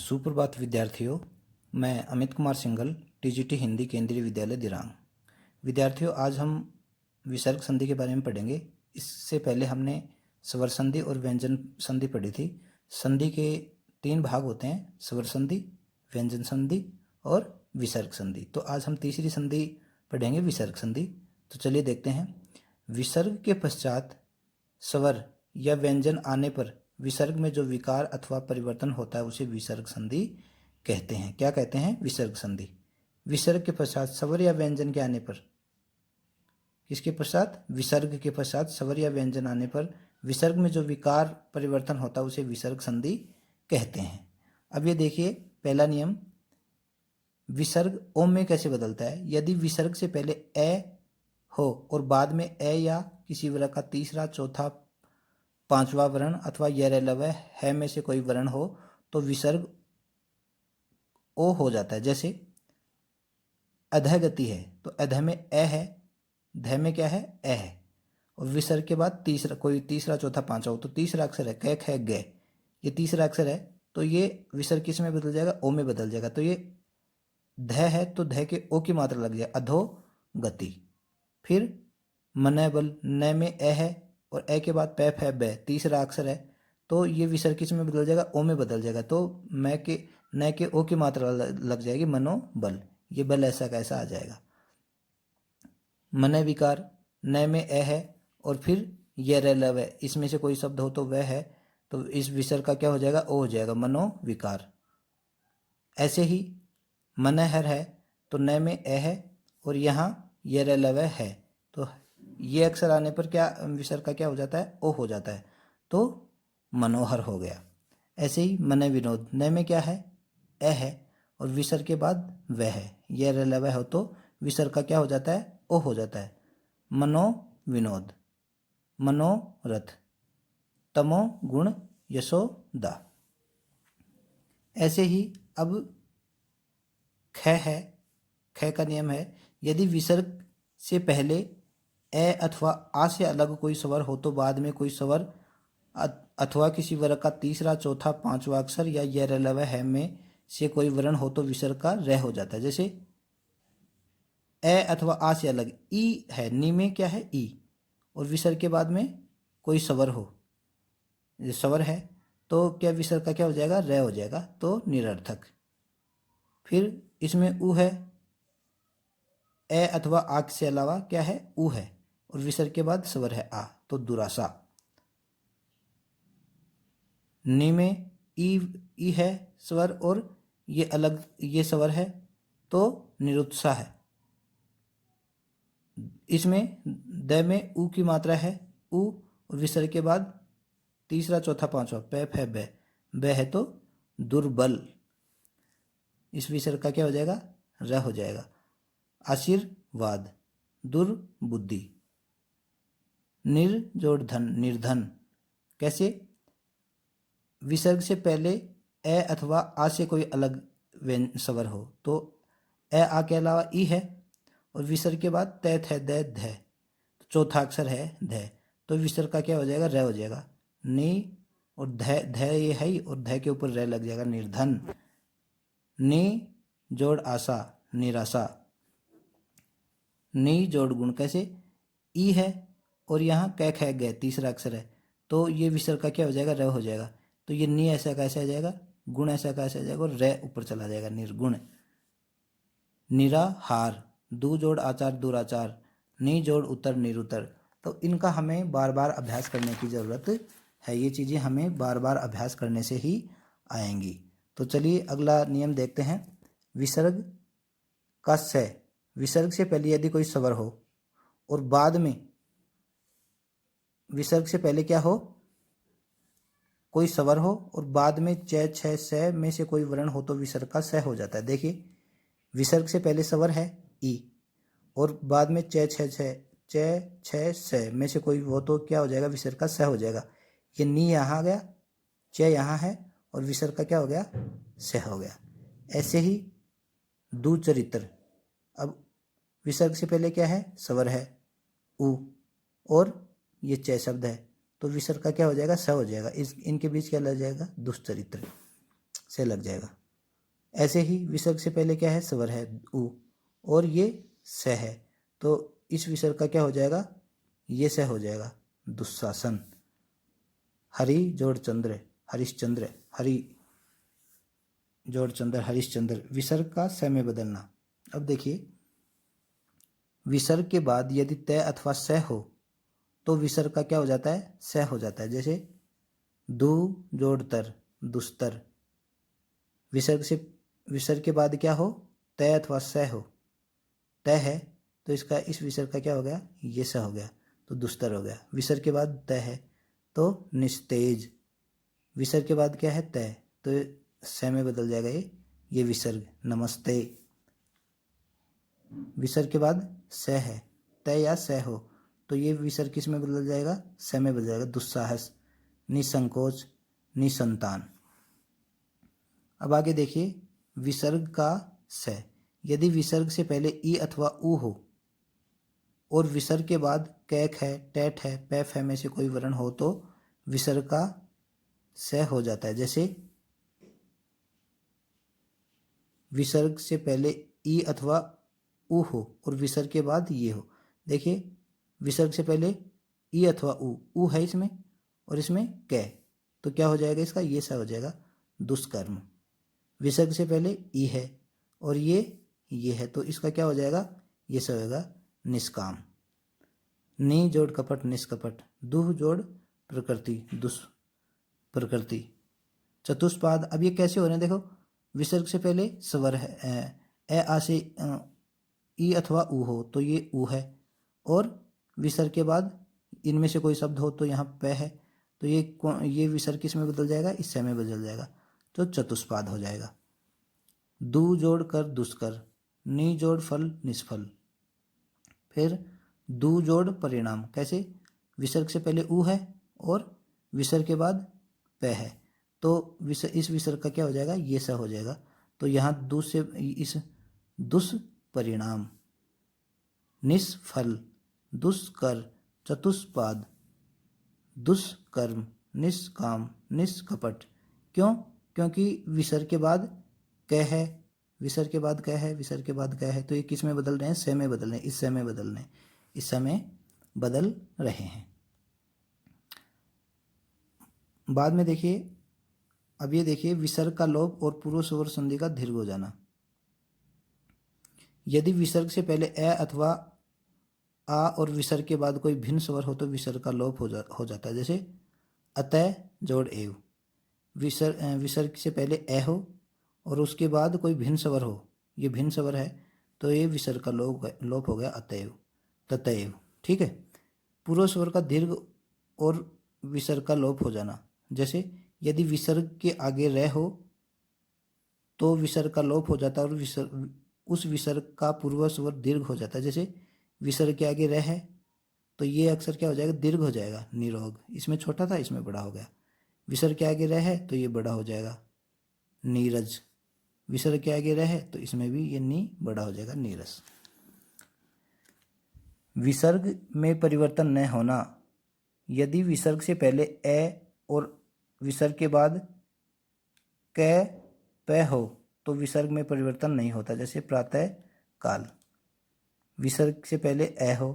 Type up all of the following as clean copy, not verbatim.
सुप्रभात विद्यार्थियों, मैं अमित कुमार सिंघल, टीजीटी हिंदी केंद्रीय विद्यालय दिरांग। विद्यार्थियों, आज हम विसर्ग संधि के बारे में पढ़ेंगे। इससे पहले हमने स्वर संधि और व्यंजन संधि पढ़ी थी। संधि के 3 भाग होते हैं, स्वर संधि, व्यंजन संधि और विसर्ग संधि। तो आज हम तीसरी संधि पढ़ेंगे, विसर्ग संधि। तो चलिए देखते हैं। विसर्ग के पश्चात स्वर या व्यंजन आने पर विसर्ग में जो विकार अथवा परिवर्तन होता है उसे विसर्ग संधि कहते हैं। क्या कहते हैं? विसर्ग संधि। विसर्ग के पश्चात स्वर या व्यंजन के आने पर, किसके पश्चात? विसर्ग के पश्चात स्वर या व्यंजन आने पर विसर्ग में जो विकार परिवर्तन होता है उसे विसर्ग संधि कहते हैं। अब ये देखिए, पहला नियम, विसर्ग ओम में कैसे बदलता है। यदि विसर्ग से पहले ए हो और बाद में ए या किसी वर्ग का तीसरा, चौथा, पांचवा वर्ण अथवा यरलवय है में से कोई वर्ण हो तो विसर्ग ओ हो जाता है। जैसे अधः गति है तो अधः में ए है, ध में क्या है? ए है। और विसर्ग के बाद तीसरा, कोई तीसरा, चौथा, पांचवा हो तो तीसरा अक्षर है क, ख, ग, ये तीसरा अक्षर है तो ये विसर्ग किस में बदल जाएगा? ओ में बदल जाएगा। तो ये ध है तो ध के ओ की मात्रा लग जाए, अधो गति। फिर मन बल, न में ए है और ए के बाद पै फै बै, तीसरा अक्षर है तो ये विसर्ग किस में बदल जाएगा? ओ में बदल जाएगा। तो मैं के न के ओ की मात्रा लग जाएगी, मनोबल। ये बल ऐसा कैसा आ जाएगा। मन विकार, न में ए है और फिर ये रलव है, इसमें से कोई शब्द हो तो वह है, तो इस विसर्ग का क्या हो जाएगा? ओ हो जाएगा, मनोविकार। ऐसे ही मनहर है तो न में ए है और यहाँ ये रलव है तो ये अक्षर आने पर क्या विसर्ग का क्या हो जाता है? ओ हो जाता है, तो मनोहर हो गया। ऐसे ही मन विनोद, न में क्या है? ए है और विसर्ग के बाद वह है, यह रलव हो तो विसर्ग का क्या हो जाता है? ओ हो जाता है, मनो विनोद। मनोरथ, तमो गुण यशोदा। ऐसे ही अब ख है, ख का नियम है, यदि विसर्ग से पहले ए अथवा आ से अलग कोई स्वर हो तो बाद में कोई स्वर अथवा किसी वर्ग का तीसरा, चौथा, पांचवा अक्षर या यरलव है में से कोई वर्ण हो तो विसर्ग का रह हो जाता है। जैसे ए अथवा आ से अलग ई है, नी में क्या है? ई, और विसर्ग के बाद में कोई स्वर हो, स्वर है तो क्या विसर्ग का क्या हो जाएगा? रह हो जाएगा, तो निरर्थक। फिर इसमें उ है, ए अथवा आ से अलावा क्या है? उ है और विसर्ग के बाद स्वर है आ, तो दुरासा। नि में ई है स्वर और ये अलग, ये स्वर है तो निरुत्साह है। इसमें द में उ की मात्रा है, उ, और विसर्ग के बाद तीसरा, चौथा, पांचवा पै फै बै, बै है तो दुर्बल। इस विसर्ग का क्या हो जाएगा? र हो जाएगा। आशीर्वाद, दुर्बुद्धि। निर्जोड़ धन, निर्धन। कैसे? विसर्ग से पहले ए अथवा आ से कोई अलग स्वर हो तो ए आ के अलावा ई है और विसर्ग के बाद तै थ दै ध, चौथा अक्षर है ध, तो विसर्ग का क्या हो जाएगा? र हो जाएगा। नी और ध ये है ही और ध के ऊपर र लग जाएगा, निर्धन। नी जोड़ आशा, निराशा। नी जोड़ गुण, कैसे? ई है और यहाँ क ख ग, तीसरा अक्षर है तो ये विसर्ग का क्या हो जाएगा? र हो जाएगा। तो ये नी ऐसा कैसे आ जाएगा? गुण ऐसा कैसे आ जाएगा? और र ऊपर चला जाएगा, निर्गुण। निराहार, दू जोड़ आचार, दुराचार। नी जोड़ उत्तर, निरुत्तर। तो इनका हमें बार बार अभ्यास करने की ज़रूरत है। ये चीज़ें हमें बार बार अभ्यास करने से ही आएंगी। तो चलिए अगला नियम देखते हैं। विसर्ग का स, विसर्ग से पहले यदि कोई स्वर हो और बाद में विसर्ग से पहले क्या हो? कोई स्वर हो और बाद में च, छ, स में से कोई वर्ण हो तो विसर्ग का स हो जाता है। देखिए, विसर्ग से पहले स्वर है ई और बाद में च, छ, स में से कोई हो तो क्या हो जाएगा? विसर्ग का स हो जाएगा। ये नी यहाँ आ गया, च यहाँ है और विसर्ग का क्या हो गया? स हो गया। ऐसे ही दुचरित्र, अब विसर्ग से पहले क्या है? स्वर है उ और ये च शब्द है तो विसर्ग का क्या हो जाएगा? स हो जाएगा। इनके बीच क्या लग जाएगा? दुश्चरित्र। से लग जाएगा। ऐसे ही विसर्ग से पहले क्या है, स्वर है उ, और ये स है, तो इस विसर्ग का क्या हो जाएगा, ये स हो जाएगा, दुशासन। हरि जोड़ चंद्र, हरिश्चंद्र, हरि जोड़ चंद्र, हरिश्चंद्र, विसर्ग का स में बदलना। अब देखिए, विसर्ग के बाद यदि तय अथवा स हो तो विसर्ग का क्या हो जाता है, स हो जाता है। जैसे दु जोड़ तर, दुस्तर। विसर्ग के बाद क्या हो, तय अथवा स हो, तय है तो इसका इस विसर्ग का क्या हो गया, ये स हो गया, तो दुस्तर हो गया। विसर्ग के बाद तय है तो निस्तेज। विसर्ग के बाद क्या है, तय, तो स में बदल जाएगा ये विसर्ग, नमस्ते। विसर्ग के बाद स है, तय या स हो तो ये विसर्ग किस में बदल जाएगा, स में बदल जाएगा, दुस्साहस। निसंकोच, निसंतान। अब आगे देखिए, विसर्ग का स, यदि विसर्ग से पहले ई अथवा उ हो और विसर्ग के बाद कैक है, टैट है, पैफ है में से कोई वर्ण हो तो विसर्ग का स हो जाता है। जैसे विसर्ग से पहले ई अथवा उ हो और विसर्ग के बाद ये हो। देखिए, विसर्ग से पहले ई अथवा उ है इसमें और इसमें कै, तो क्या हो जाएगा इसका, ये सा हो जाएगा, दुष्कर्म। विसर्ग से पहले ई है और ये है तो इसका क्या हो जाएगा, ये सा होगा, निष्काम। नी जोड़ कपट, निष्कपट। दुह जोड़ प्रकृति, दुष्प्रकृति। चतुष्पाद। अब ये कैसे हो रहे हैं, देखो, विसर्ग से पहले स्वर है, ए आ से ई अथवा उ हो तो ये उ है, और विसर्ग के बाद इनमें से कोई शब्द हो तो यहाँ पे है, तो ये विसर्ग किस में बदल जाएगा, इस में बदल जाएगा, तो चतुष्पाद हो जाएगा। दु जोड़ कर, दुष्कर। नी जोड़ फल, निष्फल। फिर दु जोड़ परिणाम। कैसे, विसर्ग से पहले उ है और विसर्ग के बाद पे है, तो इस विसर्ग का क्या हो जाएगा, ये सा हो जाएगा, तो यहाँ दु से इस दुष्परिणाम, निष्फल, दुष्कर, चतुष्पाद, दुष्कर्म, निष्काम, निष्कपट। क्यों, क्योंकि विसर्ग के बाद क है, विसर्ग के बाद क है, विसर्ग के बाद क है, तो ये किस में बदल रहे हैं, स में बदल रहे हैं, इस स में बदल रहे हैं, इस स में बदल रहे हैं। बाद में देखिए, अब ये देखिए, विसर्ग का लोप और पूर्व स्वर संधि का दीर्घ हो जाना। यदि विसर्ग से पहले ए अथवा आ और विसर्ग के बाद कोई भिन्न स्वर हो तो विसर्ग का लोप हो जाता है। जैसे अतः जोड़ एव। विसर्ग से पहले ए हो और उसके बाद कोई भिन्न स्वर हो, ये भिन्न स्वर है तो ये विसर्ग का लोप हो गया, अतएव, ततएव। ठीक है। पूर्व स्वर का दीर्घ और विसर्ग का लोप हो जाना। जैसे यदि विसर्ग के आगे रे हो तो विसर्ग का लोप हो जाता है और उस विसर्ग का पूर्व स्वर दीर्घ हो जाता है। जैसे विसर्ग के आगे रे है तो ये अक्षर क्या हो जाएगा, दीर्घ हो जाएगा, निरोग। इसमें छोटा था, इसमें बड़ा हो गया। विसर्ग के आगे रे है तो ये बड़ा हो जाएगा, नीरज। विसर्ग के आगे रे है तो इसमें भी ये नी बड़ा हो जाएगा, नीरस। विसर्ग में परिवर्तन न होना। यदि विसर्ग से पहले ए और विसर्ग के बाद कै पै हो तो विसर्ग में परिवर्तन नहीं होता। जैसे प्रातः काल। विसर्ग से पहले ए हो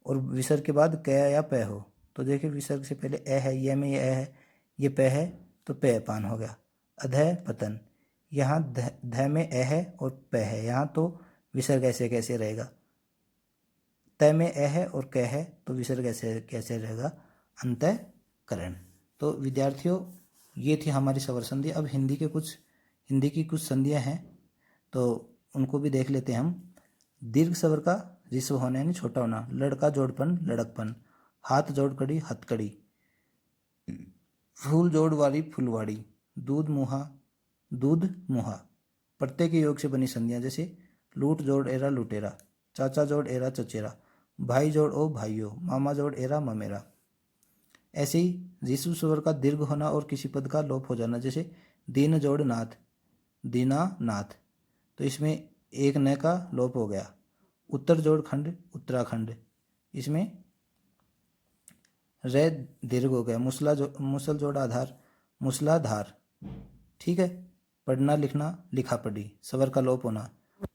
और विसर्ग के बाद कै या पै हो तो देखिए, विसर्ग से पहले ए है, ये में ये ए है, ये पै है तो पे पान हो गया। अधः पतन। यहाँ ध में ए है और पै है, यहाँ तो विसर्ग ऐसे कैसे रहेगा, तय में ए है और कै है तो विसर्ग ऐसे कैसे रहेगा, अंतःकरण। तो विद्यार्थियों, ये थी हमारी स्वर संधि। अब हिंदी की कुछ संधियाँ हैं तो उनको भी देख लेते हैं हम। दीर्घ स्वर का ऋस्व होना यानी छोटा होना। लड़का जोड़पन, लड़कपन। हाथ जोड़ कड़ी, हथकड़ी। फूल जोड़ वाली, फुलवाड़ी। दूध मुहा, दूध मुहा। प्रत्यय के योग से बनी संधियाँ। जैसे लूट जोड़ एरा, लुटेरा। चाचा जोड़ एरा, चचेरा। भाई जोड़ ओ, भाइयों। मामा जोड़ एरा, ममेरा। ऐसे ही ऋस्व स्वर का दीर्घ होना और किसी पद का लोप हो जाना। जैसे दीन जोड़ नाथ, दीनानाथ, तो इसमें एक न का लोप हो गया। उत्तर जोड़ खंड, उत्तराखंड, इसमें रे दीर्घ हो गया। मुसल जोड़ आधार, मूसलाधार। ठीक है। पढ़ना लिखना लिखा पढ़ी, स्वर का लोप होना,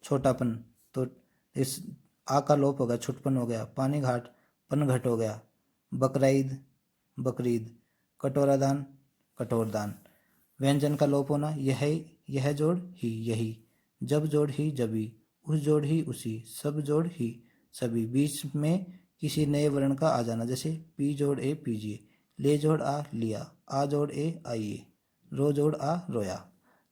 छोटापन, तो इस आ का लोप हो गया, छुटपन हो गया, पानी घाट, पन घट हो गया, बकराईद, बकरीद, कटोरादान, कठोरदान। व्यंजन का लोप होना, यह जोड़ ही, यही, जब जोड़ ही, जबी, उस जोड़ ही, उसी, सब जोड़ ही, सभी। बीच में किसी नए वर्ण का आ जाना, जैसे पी जोड़ ए पीजिए, ले जोड़ आ लिया, आ जोड़ ए आइए, रो जोड़ आ रोया।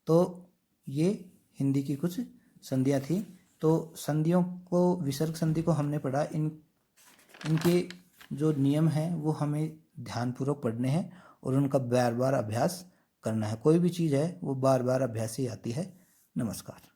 तो ये हिंदी की कुछ संधियाँ थी। तो संधियों को, विसर्ग संधि को हमने पढ़ा। इनके जो नियम हैं वो हमें ध्यानपूर्वक पढ़ने हैं और उनका बार बार अभ्यास करना है। कोई भी चीज़ है वो बार बार अभ्यास ही आती है। नमस्कार।